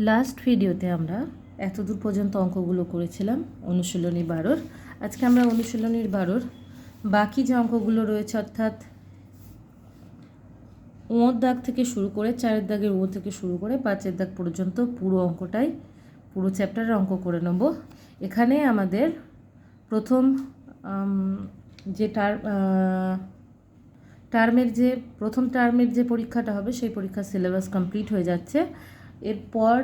Last ভিডিওতে আমরা এতদূর পর্যন্ত অঙ্কগুলো করেছিলাম অনুশীলনী 12। আজকে আমরা অনুশীলনীর 12 বাকি যে অঙ্কগুলো রয়েছে, অর্থাৎ ওঁর দাগ থেকে শুরু করে 4 দাগের ও থেকে শুরু করে 5 দাগ পর্যন্ত পুরো অঙ্কটাই, পুরো চ্যাপ্টারের অঙ্ক করে নেব। এখানে আমাদের প্রথম যে প্রথম টার্মের যে পরীক্ষাটা হবে সেই পরীক্ষার সিলেবাস কমপ্লিট হয়ে যাচ্ছে। এরপর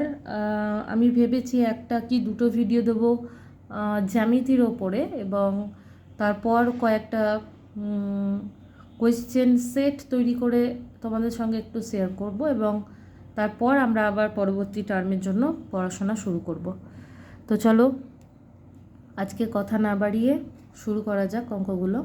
আমি ভেবেছি একটা কি দুটো ভিডিও দেবো জ্যামিতির ওপরে, এবং তারপর কয়েকটা কোয়েশ্চেন সেট তৈরি করে তোমাদের সঙ্গে একটু শেয়ার করব, এবং তারপর আমরা আবার পরবর্তী টার্মের জন্য পড়াশোনা শুরু করব। তো চলো আজকে কথা না বাড়িয়ে শুরু করা যাক অঙ্কগুলো।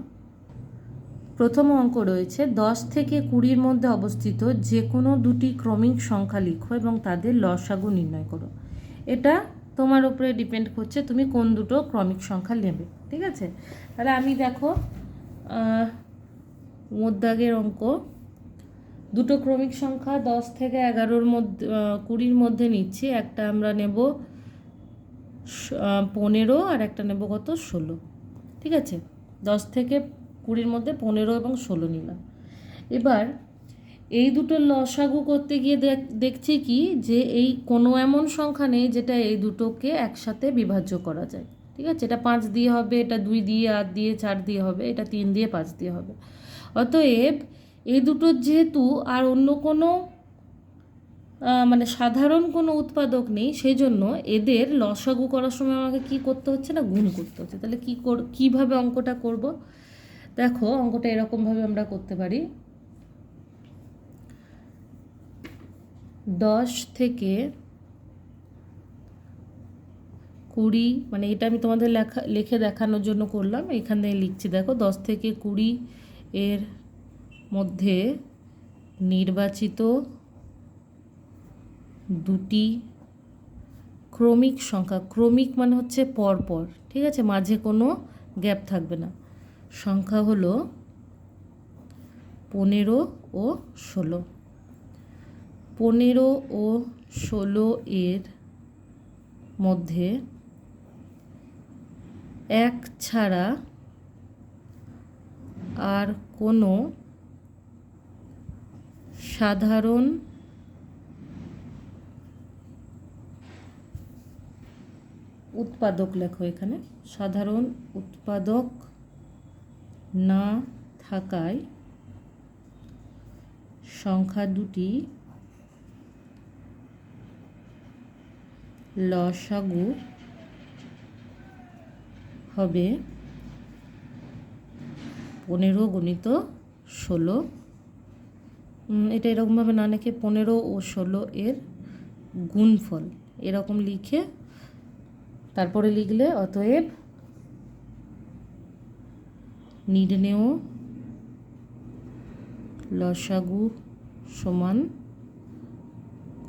প্রথম অঙ্ক রয়েছে 10 থেকে 20-র মধ্যে অবস্থিত যে কোনো দুটি ক্রমিক সংখ্যা লিখো এবং তাদের লসাগু নির্ণয় করো। এটা তোমার উপরে ডিপেন্ড করছে তুমি কোন দুটো ক্রমিক সংখ্যা নেবে, ঠিক আছে? তাহলে আমি দেখো মধ্যাগের অঙ্ক, দুটো ক্রমিক সংখ্যা 10 থেকে 11-র মধ্যে 20-র মধ্যে নিচ্ছি। একটা আমরা নেব 15 আর একটা নেব কত 16, ঠিক আছে? 10 থেকে 20-র মধ্যে 15 এবং 16 নিলাম। এবার এই দুটো লসাগু করতে গিয়ে দেখছি কি যে এই কোনো এমন সংখ্যা নেই যেটা এই দুটোকে একসাথে বিভাজ্য করা যায়, ঠিক আছে? এটা 5 দিয়ে হবে, এটা 2 দিয়ে, 8 দিয়ে, 4 দিয়ে হবে, এটা 3 দিয়ে, 5 দিয়ে হবে। অতএব এই দুটোর যেহেতু আর অন্য কোনো মানে সাধারণ কোনো উৎপাদক নেই, সেই জন্য এদের লসাগু করার সময় আমাকে কি করতে হচ্ছে না, গুণ করতে হচ্ছে। তাহলে কীভাবে অঙ্কটা করব? দেখো অঙ্কটা এরকমভাবে আমরা করতে পারি। 10 থেকে 20, মানে এটা আমি তোমাদের লিখে দেখানোর জন্য করলাম, এখান থেকে লিখছি। দেখো 10 থেকে 20 এর মধ্যে নির্বাচিত দুটি ক্রমিক সংখ্যা, ক্রমিক মানে হচ্ছে পরপর, ঠিক আছে? মাঝে কোনো গ্যাপ থাকবে না। সংখ্যা হলো 15 ও 16। 15 ও 16 এর মধ্যে এক ছাড়া আর কোনো সাধারণ উৎপাদক লেখো এখানে, সাধারণ উৎপাদক না থাকায় সংখ্যা দুটি লসাগু হবে 15 গুণিত 16। এটা এরকমভাবে না লিখে 15 ও 16 এর গুণফল এরকম লিখে তারপরে লিখলে অতএব নির্ণেয় লসাগু সমান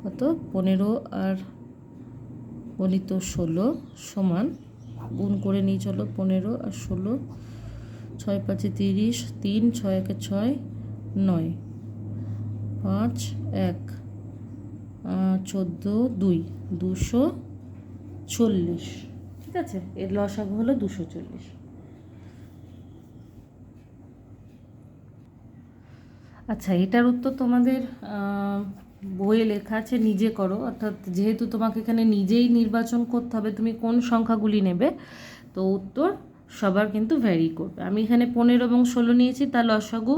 কত, 15 আর গণিত 16 সমান, গুণ করে নিয়ে চলো 15 আর 16, 6 5 30, 3 6 1 6 9, 5 1 14 2 240, ঠিক আছে? এর লসাগু হলো 240। আচ্ছা, এটার উত্তর তোমাদের বইয়ে লেখা আছে, নিজে করো। অর্থাৎ যেহেতু তোমাকে এখানে নিজেই নির্বাচন করতে হবে তুমি কোন সংখ্যাগুলি নেবে, তো উত্তর সবার কিন্তু ভ্যারি করবে। আমি এখানে 15 এবং 16 নিয়েছি, তার লসাগু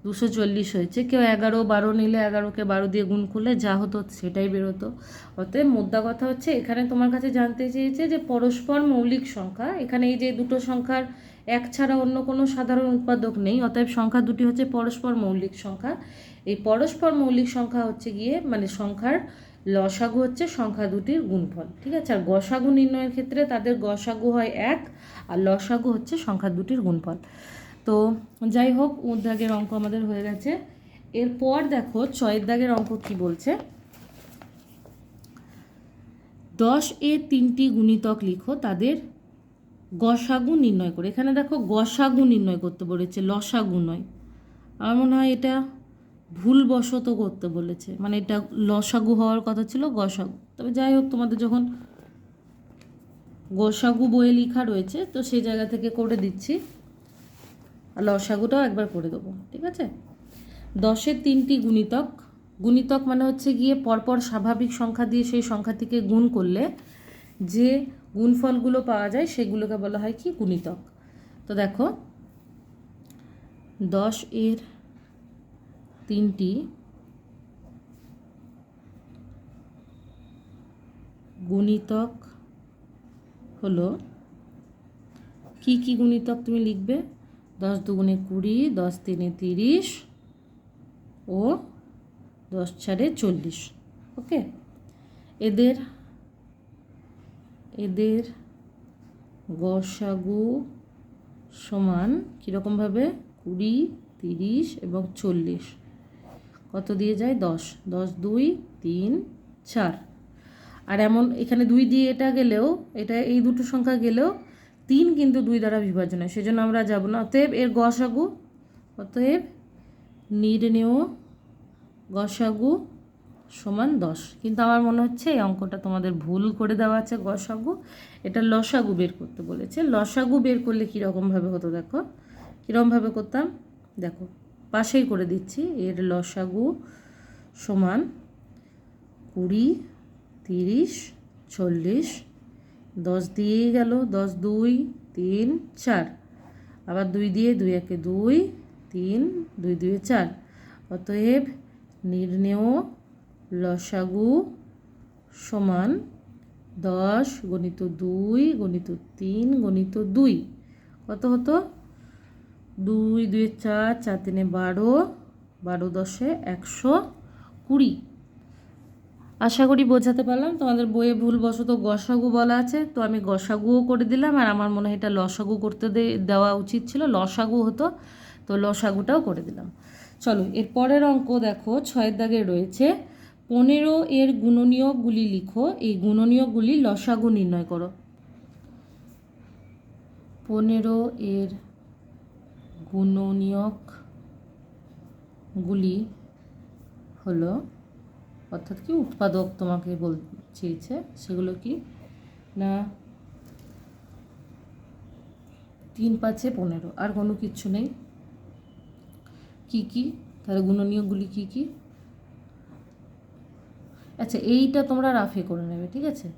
240 হয়েছে। কেউ 11 12 নিলে 11কে 12 দিয়ে গুণ করলে যা হতো সেটাই বেরোতো। অতএব মোদ্দা কথা হচ্ছে এখানে তোমার কাছে জানতে চেয়েছে যে পরস্পর মৌলিক সংখ্যা, এখানে এই যে দুটো সংখ্যার এক ছাড়া অন্য কোনো সাধারণ উৎপাদক নেই, অতএব সংখ্যা দুটি হচ্ছে পরস্পর মৌলিক সংখ্যা। এই পরস্পর মৌলিক সংখ্যা হচ্ছে গিয়ে মানে সংখ্যার লসাগু হচ্ছে সংখ্যা দুটির গুণফল, ঠিক আছে? আর গসাগু নির্ণয়ের ক্ষেত্রে তাদের গসাগু হয় 1 আর লসাগু হচ্ছে সংখ্যা দুটির গুণফল। তো যাই হোক, দাগের অঙ্ক আমাদের হয়ে গেছে। এরপর দেখো 6 দাগের অঙ্ক কি বলছে। 10 এর 3টি গুণিতক লিখো, তাদের গসাগু নির্ণয় করে। এখানে দেখো গসাগু নির্ণয় করতে বলেছে, লসাগু নয়। আমার মনে হয় এটা ভুলবশত করতে বলেছে, মানে এটা লসাগু হওয়ার কথা ছিল গসাগু। তবে যাই হোক, তোমাদের যখন গসাগু বইয়ে লেখা রয়েছে তো সেই জায়গা থেকে করে দিচ্ছি, আর লসাগুটাও একবার করে দেবো, ঠিক আছে। 10-এর 3টি গুণিতক, গুণিতক মানে হচ্ছে গিয়ে পরপর স্বাভাবিক সংখ্যা দিয়ে সেই সংখ্যাটিকে গুণ করলে যে গুণফলগুলো পাওয়া যায় সেগুলোকে বলা হয় কি গুণিতক। তো দেখো 10-এর 3টি গুণিতক হলো, কি কি গুণিতক তুমি লিখবে? 10 দুগুণে 20, 10 তিনে 30 ও 10 চারে 40। ওকে, এদের গসাগু সমান কীরকমভাবে? 20, 30 এবং 40। কত দিয়ে যায়? 10। 10 2 3 4। আর এমন এখানে 2 দিয়ে এটা গেলেও, এটা এই দুটো সংখ্যা গেলেও 3 কিন্তু 2 দ্বারা বিভাজন হয়, সেজন্য আমরা যাব না। অতএব এর গসাগু, অতএব নির্ণেয় গসাগু সমান 10। কিন্তু আমার মনে হচ্ছে এই অঙ্কটা তোমাদের ভুল করে দেওয়া আছে, গসাগু, এটা লসাগু বের করতে বলেছে। লসাগু বের করলে কীরকমভাবে হতো দেখো, কীরকমভাবে করতাম দেখো, পাশেই করে দিচ্ছি। এর লসাগু সমান 20, 30, 40, 10 দিয়েই গেল, 10 2 3 4, আবার 2 দিয়ে 2 একে 2 3 2 2 4। অতএব নির্ণেয় লসাগু সমান 10 গণিত 2 গণিত 3 গণিত 2। কত হতো? 2 2 4, 4 3 12, 12 10 120। আশা করি বোঝাতে পারলাম। তোমাদের বইয়ে ভুলবশত গসাগু বলা আছে, তো আমি গসাগুও করে দিলাম, আর আমার মনে হয় এটা লসাগু করতে দেওয়া উচিত ছিল, লসাগু হতো, তো লসাগুটাও করে দিলাম। চলো এর পরের অঙ্ক দেখো, 6 দাগে রয়েছে 15 এর গুণনীয়কগুলি লিখো, এই গুণনীয়কগুলি লসাগু নির্ণয় করো। 15 এর গুণনীয়কগুলি হলো, অর্থাৎ কি উৎপাদক তোমাকে চেয়েছে, সেগুলো কি না 3 5 15, আর কোনো কিচ্ছু নেই। কি কি তাহলে গুণনীয়কগুলি কি কি? আচ্ছা, এইটা তোমরা রাফে করে নেবে, ঠিক আছে,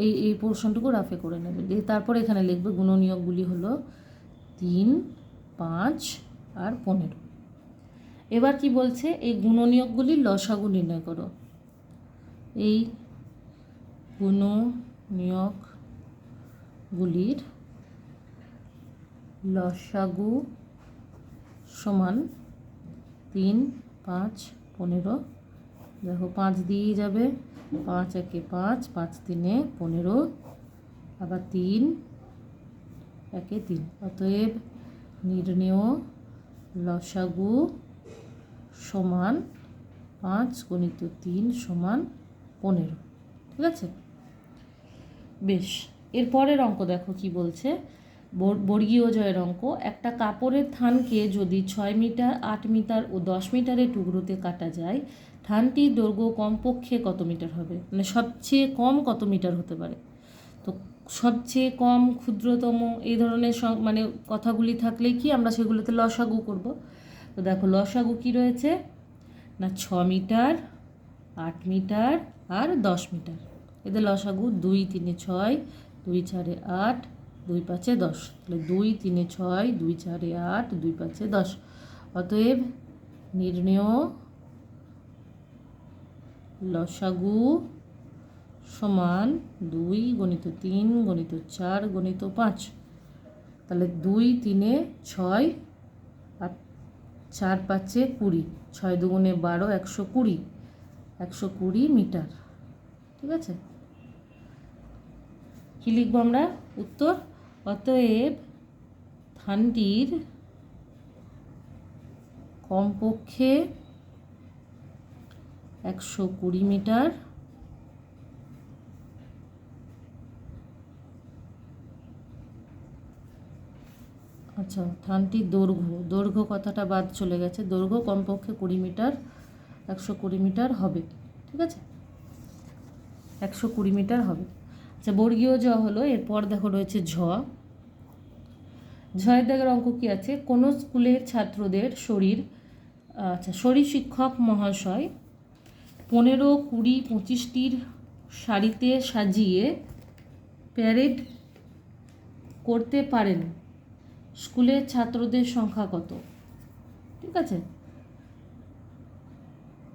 এই এই পোর্শনটুকু রাফে করে নেবে, তারপর এখানে লিখবে গুণনীয়কগুলি হলো 3 5 আর 15। এবার কি বলছে? এই গুণনীয়কগুলির লসাগু নির্ণয় করো। এই গুণনীয়কগুলির লসাগু সমান 3 5 15। দেখো 5 দিয়েই যাবে, 5 একে 5, 5 3 15, আবার 3 একে 3। অতএব নির্ণেয় লসাগু সমান 5 গণিত 3 সমান 15। ঠিক আছে, বেশ। এরপরের অঙ্ক দেখো কি বলছে, বর্গীয় জয়ের অঙ্ক। একটা কাপড়ের থানকে যদি 6 মিটার, 8 মিটার ও 10 মিটারের টুকরোতে কাটা যায়, থানটির দৈর্ঘ্য কমপক্ষে কত মিটার হবে? মানে সবচেয়ে কম কত মিটার হতে পারে? তো সবচেয়ে কম, ক্ষুদ্রতম, এই ধরনের মানে কথাগুলি থাকলে কি আমরা সেগুলোতে লসাগু করব। তো দেখো লসাগু কি রয়েছে না 6 মিটার, 8 মিটার আর 10 মিটার। এদের লসাগু 2 3 6, 2 4 8, 2 5 10। তাহলে 2 3 6, 2 4 8, 2 5 10। অতএব নির্ণেয় লসাগু সমান 2 গণিত 3 গণিত 4 গণিত 5। তাহলে 2 3 6 আর 4 5 20, 6 দুগুণে 12, 120, 120 মিটার। ঠিক আছে, কি লিখবো আমরা উত্তর? অতএব থানটির কমপক্ষে 120 মিটার আচ্ছা, থানটির দৈর্ঘ্য কথাটা বাদ চলে গেছে। দৈর্ঘ্য কমপক্ষে 20 মিটার, 120 মিটার হবে। ঠিক আছে, 120 মিটার হবে। আচ্ছা, বর্গীয় জ হলো। এরপর দেখো রয়েছে ঝ। ঝয়ের দাগের অঙ্ক কী আছে? কোনো স্কুলের ছাত্রদের শরীর শিক্ষক মহাশয় 15, 20, 25টির সারিতে সাজিয়ে প্যারেড করতে পারেন। স্কুলের ছাত্রদের সংখ্যা কত? ঠিক আছে,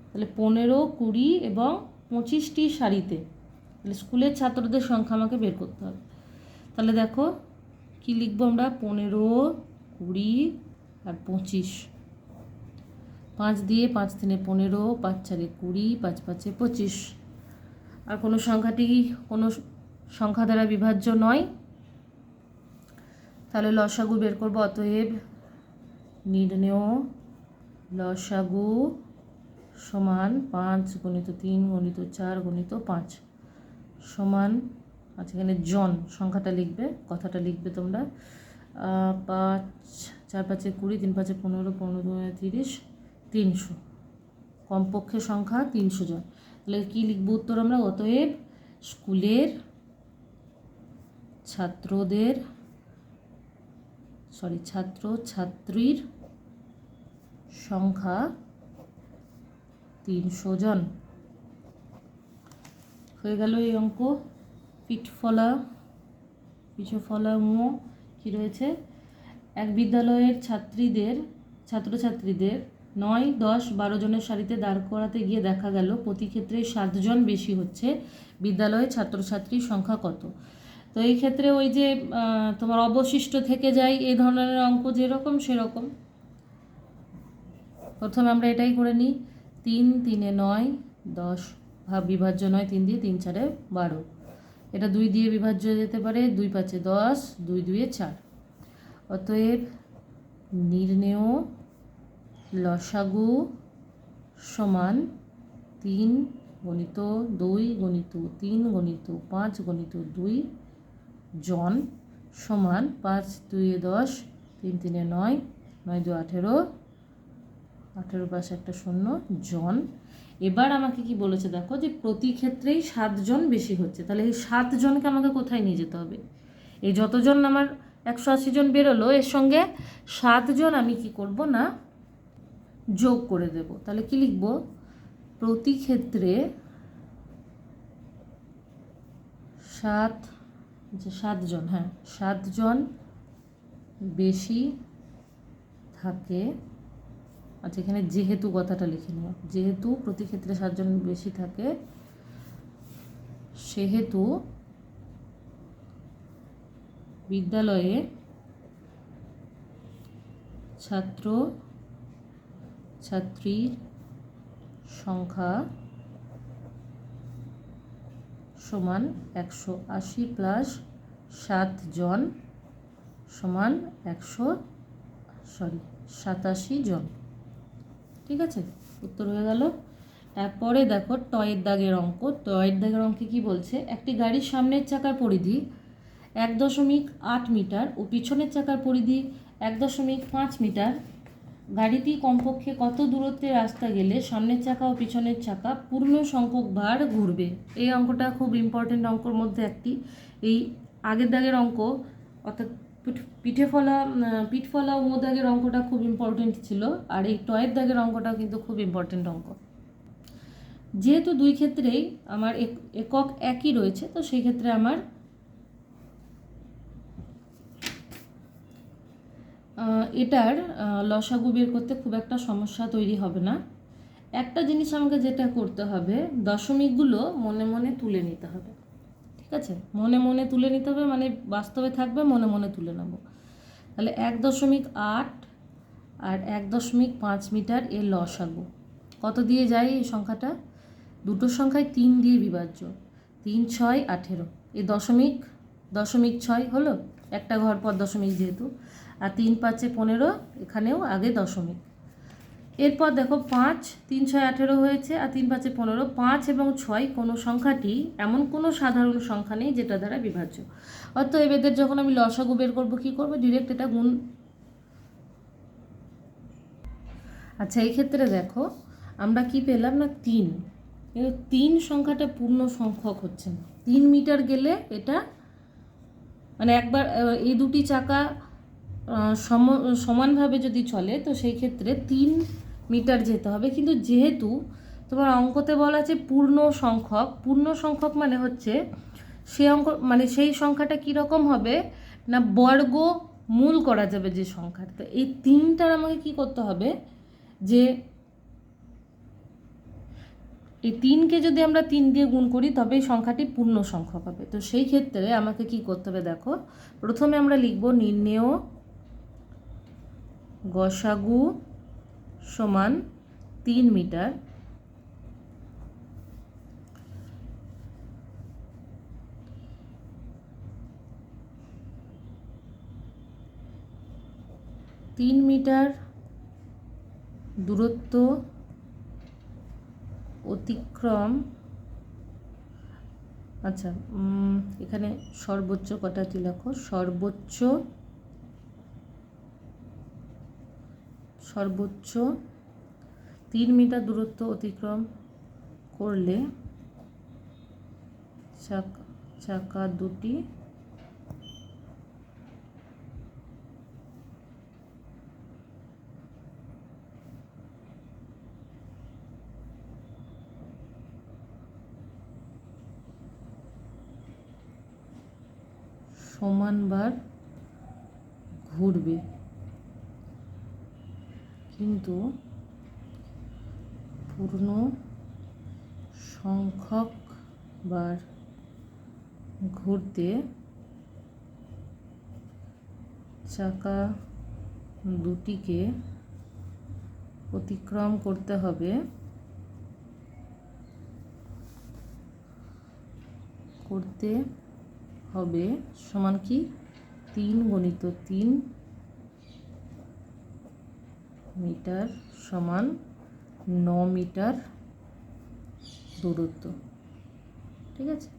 তাহলে 15, 20 এবং 25টি সারিতে, তাহলে স্কুলের ছাত্রদের সংখ্যা আমাকে বের করতে হবে। তাহলে দেখো কি লিখবো আমরা? 15, 20 আর 25। 5 দিয়ে 5 3 15, 5 4 20, 5 5 25। আর কোনো সংখ্যাটি কোনো সংখ্যা দ্বারা বিভাজ্য নয়, তাহলে লসাগু বের করবো। অতএব নির্ণেয় লসাগু সমান 5 × 3 × 4 × 5 সমান, আচ্ছা এখানে জন সংখ্যাটা লিখবে, কথাটা লিখবে তোমরা। 5 4 5 20, 3 5 15, 15 2 30, 300। কমপক্ষে সংখ্যা 300 জন। তাহলে কী লিখবো উত্তর আমরা? অতএব স্কুলের ছাত্রছাত্রীর সংখ্যা 300 জন। হয়ে গেল এই অঙ্ক। পিঠে ফলা কী রয়েছে? এক বিদ্যালয়ের ছাত্রছাত্রীদের 9, 10, 12 জনের সারিতে দাঁড় করাতে গিয়ে দেখা গেল প্রতি ক্ষেত্রে 7 জন বেশি হচ্ছে। বিদ্যালয়ের ছাত্রছাত্রীর সংখ্যা কত? তো এই ক্ষেত্রে ওই যে তোমার অবশিষ্ট থেকে যায় এই ধরনের অঙ্ক যেরকম সেরকম। প্রথমে আমরা এটাই করে নিই। 3 3 9, 10 বিভাজ্য নয় 3 দিয়ে, 3 4 12। এটা 2 দিয়ে বিভাজ্য যেতে পারে, 2 5 10, 2 2 4। অতএব নির্ণেয় লসাগু সমান 3 × 2 × 3 × 5 × 2 জন সমান 5 2 10, 3 3 9, 9 2 18, 18 পাশে একটা 0 জন। এবার আমাকে কি বলেছে দেখো, যে প্রতি ক্ষেত্রেই 7 জন বেশি হচ্ছে। তাহলে এই 7 জনকে আমাকে কোথায় নিয়ে যেতে হবে? এই যতজন আমার 180 জন বেরোলো, এর সঙ্গে 7 জন আমি কি করব না, যোগ করে দেব। তাহলে কি লিখব? প্রতি ক্ষেত্রে 7 জন, 7 জন বেশি থাকে। আচ্ছা, এখানে যেহেতু কথাটা লিখে নিও। যেহেতু প্রতি ক্ষেত্রে 7 জন বেশি থাকে, সেহেতু বিদ্যালয়ে ছাত্রছাত্রীর সংখ্যা সমান 180 প্লাস 7 জন সমান 87 জন। ঠিক আছে, উত্তর হয়ে গেল। তারপরে দেখো টয়ের দাগের অঙ্ক। টয়ের দাগের অঙ্কে কী বলছে? একটি গাড়ির সামনের চাকার পরিধি 1.8 মিটার ও পিছনের চাকার পরিধি 1.5 মিটার। গাড়িটি কমপক্ষে কত দূরত্বে রাস্তা গেলে সামনের চাকা ও পিছনের চাকা পূর্ণ সংখ্যক বার ঘুরবে? এই অঙ্কটা খুব ইম্পর্টেন্ট অঙ্কর মধ্যে একটি। এই আগের দাগের অঙ্ক অর্থাৎ পিঠ ফলা ও দাগের অঙ্কটা খুব ইম্পর্টেন্ট ছিল, আর এই টয়ের দাগের অঙ্কটাও কিন্তু খুব ইম্পর্টেন্ট অঙ্ক। যেহেতু দুই ক্ষেত্রেই আমার একক একই রয়েছে, তো সেই ক্ষেত্রে আমার এটার লসাগু বের করতে খুব একটা সমস্যা তৈরি হবে না। একটা জিনিস আমাকে যেটা করতে হবে, দশমিকগুলো মনে মনে তুলে নিতে হবে। ঠিক আছে, মনে মনে তুলে নিতে হবে, মানে বাস্তবে থাকবে, মনে মনে তুলে নেব। তাহলে 1.8 আর 1.5 মিটার এর লসাগু কত দিয়ে যায়? এই সংখ্যাটা দুটোর সংখ্যায় 3 দিয়ে বিভাজ্য। 3 6 18, এই দশমিক 6 হলো, একটা ঘর পর দশমিক যেহেতু। আর 3 5 15, এখানেও আগে দশমিক। এরপর দেখো 5 3 6 18 হয়েছে, আর 3 5 15। 5 এবং 6 কোনো সংখ্যাটি এমন কোনো সাধারণ সংখ্যা নেই যেটা দ্বারা বিভাজ্য। অতএব এদের যখন আমি লসাগু বের করবো, কী করবো? ডিরেক্ট এটা আচ্ছা, এই ক্ষেত্রে দেখো আমরা কি পেলাম না 3, কিন্তু 3 সংখ্যাটা পূর্ণ সংখ্যক হচ্ছে না। 3 মিটার গেলে এটা মানে একবার এই দুটি চাকা সমানভাবে যদি চলে তো সেই ক্ষেত্রে 3 মিটার যেতে হবে। কিন্তু যেহেতু তোমার অঙ্কতে বলা আছে পূর্ণ সংখ্যক মানে হচ্ছে সেই অঙ্ক মানে সেই সংখ্যাটা কীরকম হবে না বর্গমূল করা যাবে যে সংখ্যাটা। তো এই 3টার আমাকে কি করতে হবে যে এই 3কে যদি আমরা 3 দিয়ে গুণ করি তবে এই সংখ্যাটি পূর্ণ সংখ্যক হবে। তো সেই ক্ষেত্রে আমাকে কি করতে হবে দেখো, প্রথমে আমরা লিখব নির্ণেয় গসাগু সমান 3 মিটার। তিন মিটার দূরত্ব অতিক্রম, আচ্ছা এখানে সর্বোচ্চ কটাটি লেখো, সর্বোচ্চ 3 মিটার দূরত্ব অতিক্রম করলে চাকা দুটি সমানবার ঘুরবে, কিন্তু পূর্ণ সংখ্যক বার ঘুরতে চাকা দুটিকে অতিক্রম করতে হবে সমান কি 3 গুণিত 3 মিটার সমান 9 মিটার দূরত্ব। ঠিক আছে,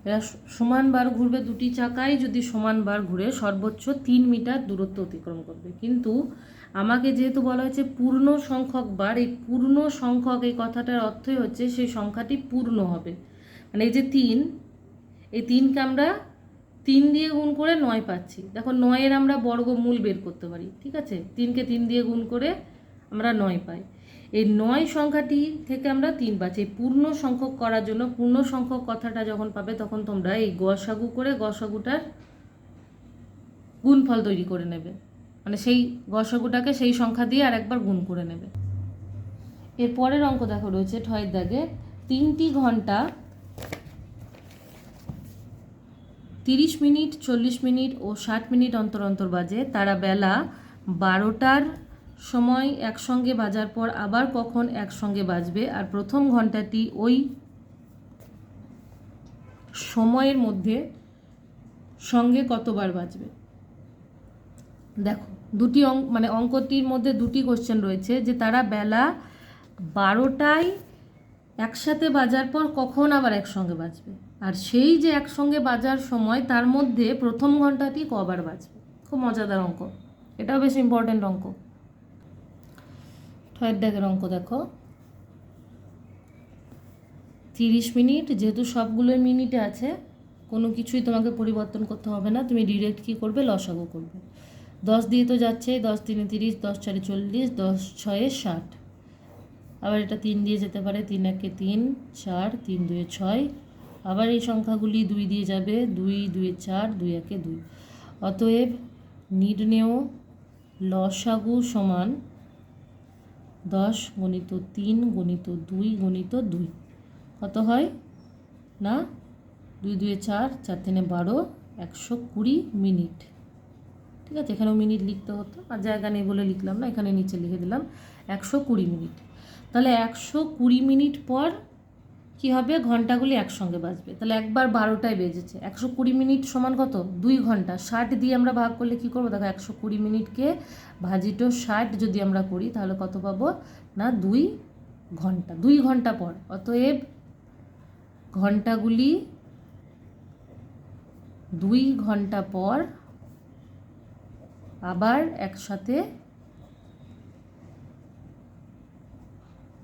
এরা সমান বার ঘুরবে, দুটি চাকাই যদি সমান বার ঘুরে সর্বোচ্চ 3 মিটার দূরত্ব অতিক্রম করবে। কিন্তু আমাকে যেহেতু বলা হয়েছে পূর্ণ সংখ্যক বার, এই পূর্ণ সংখ্যক এই কথাটার অর্থই হচ্ছে সেই সংখ্যাটি পূর্ণ হবে। মানে এই যে 3, এই 3কে আমরা 3 দিয়ে গুণ করে 9 পাচ্ছি। দেখো 9-এর আমরা বর্গমূল বের করতে পারি। ঠিক আছে, 3কে 3 দিয়ে গুণ করে আমরা 9 পাই। এই 9 সংখ্যাটি থেকে আমরা 3 পাচ্ছি। এই পূর্ণ সংখ্যক করার জন্য পূর্ণ সংখ্যক কথাটা যখন পাবে তখন তোমরা এই গসাগু করে গসাগুটার গুণফল তৈরি করে নেবে, মানে সেই গসাগুটাকে সেই সংখ্যা দিয়ে আর একবার গুণ করে নেবে। এর পরের অঙ্ক দেখো রয়েছে 6 দাগে, 3টি ঘন্টা 30 মিনিট 40 মিনিট ও 60 মিনিট অন্তর অন্তর বাজে। তারা বেলা 12টার সময় একসঙ্গে বাজার পর আবার কখন একসঙ্গে বাজবে, আর প্রথম ঘন্টাটি ওই সময়ের মধ্যে সঙ্গে কতবার বাজবে। দেখো দুটি মানে অঙ্কটির মধ্যে দুটি কোশ্চেন রয়েছে যে তারা বেলা 12টায় একসাথে বাজার পর কখন আবার একসঙ্গে বাজবে, আর সেই যে একসঙ্গে বাজার সময় তার মধ্যে প্রথম ঘন্টাটি কবার বাজবে। খুব মজাদার অঙ্ক, এটাও বেশ ইম্পর্টেন্ট অঙ্ক। 6 দাগের অঙ্ক দেখো, 30 মিনিট, যেহেতু সবগুলোই মিনিটে আছে কোনো কিছুই তোমাকে পরিবর্তন করতে হবে না, তুমি ডিরেক্ট কী করবে লসাগু করবে। 10 দিয়ে তো যাচ্ছে, 10 3 30, 10 4 40, 10 6 60, আবার এটা 3 দিয়ে যেতে পারে, 3 1 3, 4, 3 2 6, আবার এই সংখ্যাগুলি 2 দিয়ে যাবে, 2 2 4, 2 1 2। অতএব নির্ণেয় লসাগু সমান 10 গুণিত 3 গুণিত 2 গুণিত 2 কত হয় না 2 2 4, 4 3 12, 120 মিনিট। ঠিক আছে, এখানেও মিনিট লিখতে হতো, আর জায়গা নেই বলে লিখলাম না, এখানে নিচে লিখে দিলাম 120 মিনিট। তাহলে 120 মিনিট পর কি হবে, ঘন্টাগুলি একসঙ্গে বাজবে। তাহলে একবার 12টায় বেজেছে, 120 মিনিট সমান কত 2 ঘন্টা। 60 দিয়ে আমরা ভাগ করলে কি করবো দেখো, 120 মিনিটকে ভাজিত 60 যদি আমরা করি তাহলে কত পাবো না 2 ঘন্টা। 2 ঘন্টা পর, অতএব ঘন্টাগুলি 2 ঘন্টা পর আবার একসাথে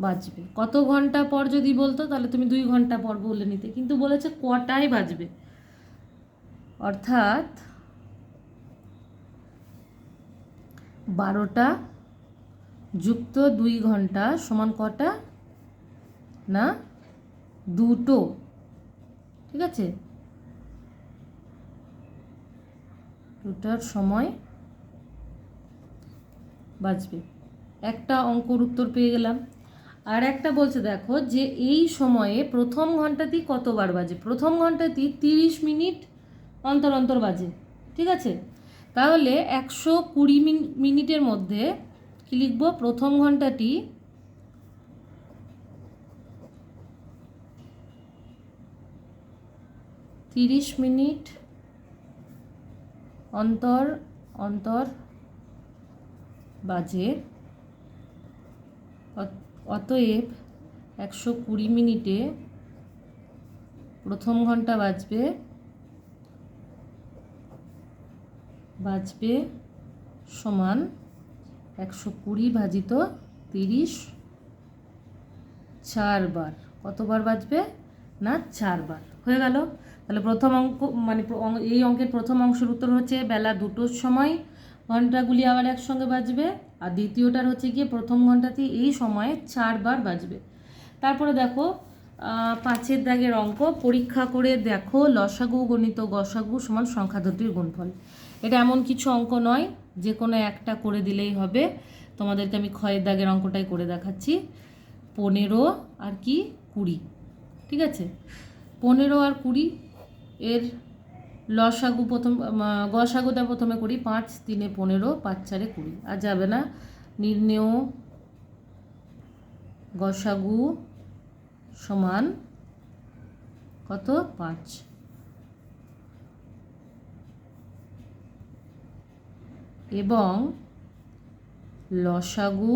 বাজবে। কত ঘন্টা পর যদি বলতো তাহলে তুমি 2 ঘন্টা পর বলে নিতে, কিন্তু বলেছে কটায় বাজবে, অর্থাৎ 12টা যুক্ত 2 ঘন্টা সমান কটা না 2টো, ঠিক আছে, 2টার সময় বাজবে। একটা অঙ্কর উত্তর পেয়ে গেলাম। আর একটা বলছে দেখো যে এই সময়ে প্রথম ঘন্টাতেই কতবার বাজে, প্রথম ঘন্টাতেই 30 মিনিট অন্তর অন্তর বাজে, ঠিক আছে। তাহলে 120 মিনিটের মধ্যে কি লিখব, প্রথম ঘন্টাটি 30 মিনিট অন্তর অন্তর বাজে, অতএব 120 মিনিটে প্রথম ঘন্টা বাজবে সমান 120 ভাজিত 30 4বার। কতবার বাজবে না 4বার। হয়ে গেল। তাহলে প্রথম অঙ্ক মানে এই অঙ্কের প্রথম অংশের উত্তর হচ্ছে বেলা 2টোর সময় ঘন্টাগুলি আবার একসঙ্গে বাজবে, আর দ্বিতীয়টার হচ্ছে গিয়ে প্রথম ঘন্টাতে এই সময়ে 4বার বাজবে। তারপরে দেখো 5এর দাগের অঙ্ক, পরীক্ষা করে দেখো লসাগু গণিত গসাগু সমান সংখ্যা দুটির গুণফল। এটা এমন কিছু অঙ্ক নয়, যে কোনো একটা করে দিলেই হবে। তোমাদেরকে আমি ক্ষয়ের দাগের অঙ্কটাই করে দেখাচ্ছি। 15 আর কি 20, ঠিক আছে। 15 আর 20 এর লসাগু গসাগুটা প্রথমে করি। 5 3 15, 5 4 20, আর যাবে না। নির্ণেয় গসাগু সমান কত 5, এবং লসাগু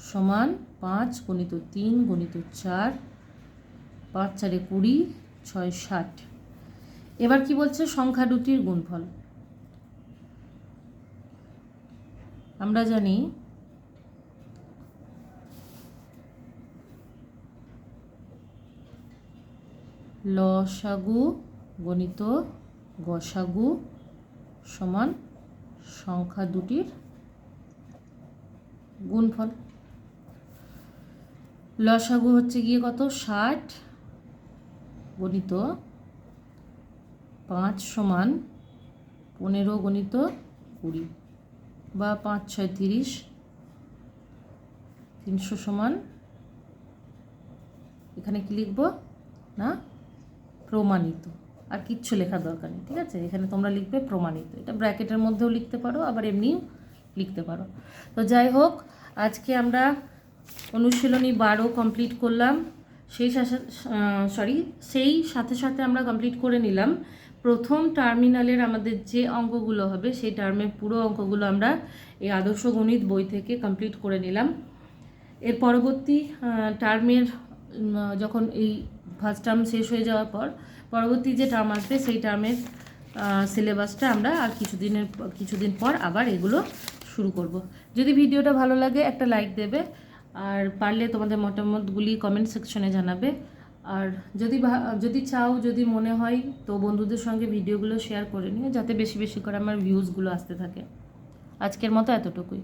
সমান 5 গুণিত 3 গুণিত 4, 5 4 20, 6 60। এবার কি বলছে, সংখ্যা দুটির গুণফল। আমরা জানি লসাগু গণিত গসাগু সমান সংখ্যা দুটির গুণফল। লসাগু হচ্ছে গিয়ে কত 60 গণিত 5 সমান 15 গণিত 20, বা 5 6 30, 300 সমান, এখানে কি লিখব না প্রমাণিত। আর কিচ্ছু লেখার দরকার নেই, ঠিক আছে। এখানে তোমরা লিখবে প্রমাণিত, এটা ব্র্যাকেটের মধ্যেও লিখতে পারো, আবার এমনিও লিখতে পারো। তো যাই হোক, আজকে আমরা অনুশীলনী 12 কমপ্লিট করলাম। সেই সাথে সাথে আমরা কমপ্লিট করে নিলাম প্রথম টার্মিনালের আমাদের যে অঙ্কগুলো হবে সেই টার্মের পুরো অঙ্কগুলো আমরা এই আদর্শ গণিত বই থেকে কমপ্লিট করে নিলাম। এর পরবর্তী টার্মের যখন এই ফার্স্ট টার্ম শেষ হয়ে যাওয়ার পর পরবর্তী যে টার্ম আসবে সেই টার্মের সিলেবাসটা আমরা আর কিছুদিন পর আবার এগুলো শুরু করব। যদি ভিডিওটা ভালো লাগে একটা লাইক দেবে, আর পারলে তোমাদের মতামতগুলি কমেন্ট সেকশনে জানাবে। আর যদি চাও, যদি মনে হয়, তো বন্ধুদের সঙ্গে ভিডিওগুলো শেয়ার করে নিও, যাতে বেশি বেশি করে আমার ভিউজগুলো আসতে থাকে। আজকের মতো এতটুকুই।